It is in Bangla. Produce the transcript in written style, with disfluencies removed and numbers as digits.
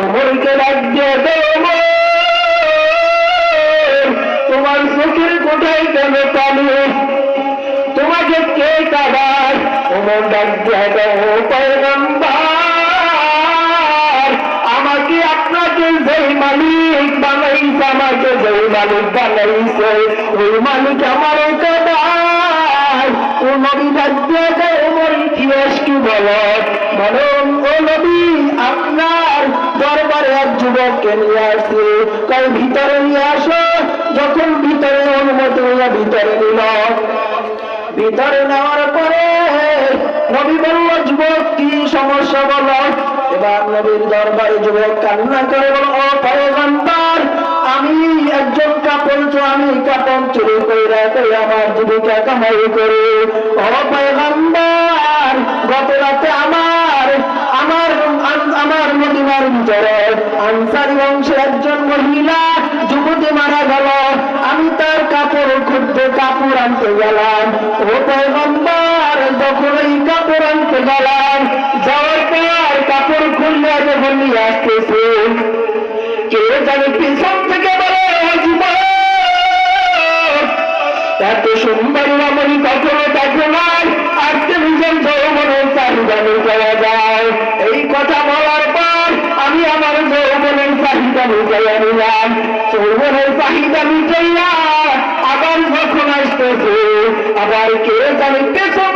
ওমরকে ডাক দিয়ে ওমর, তোমার চোখের কোঠায় কেন পানি? তোমাকে কে কাঁদায়? ওমর ডাক দিয়ে ও পয়গম্বর, আমাকে আপনাকে যেই মালিক বানাইছে, আমাকে যেই মালিক বানাইছে ওই মালিক আমার কাঁদায়। ও নবী ডাক দিয়ে ওমর ইতিহাস কি বলো? বলুন ও নবী, আপনার দরবারে এক যুবককে নিয়ে আসছে, তাই ভিতরে নিয়ে আসো। যখন ভিতরে অনুমতি নিয়ে ভিতরে নিল, ভিতরে নেওয়ার পরে নবী বলল, যুবক কি সমস্যা বলো? এবার নবীর দরবারে যুবক কান্না করে বলল, ও পয়গম্বর, আমি একজন কাপড় আমি কাপড় চুরি করে রাখে আমার জীবিকা কামাই করি। ও পয়গম্বর, গত রাতে আমার মদিনার ভিতরে আনসারী বংশের একজন মহিলা যুবতী মারা গেল। আমি তার কাপড় খুঁজতে কাপড় আনতে গেলাম। ও পয়গম্বর, যখন এই কাপড় আনতে গেলাম, যাওয়ার পর কাপড় খুললে যখন নিয়ে আসতেছে, কে জানি পিছন থেকে বলে, এত সুন্দর রমণী কখনো দেখো নাই, আজকে নিজের যৌবনের চাহিদা মিটাইয়া যায়। এই কথা বলার পর আমি আমার যৌবনের চাহিদা মিটাইয়া নিলাম। যৌবনের চাহিদা মিটাইয়া আবার যখন আসতেছে, আবার কে জানি পেছন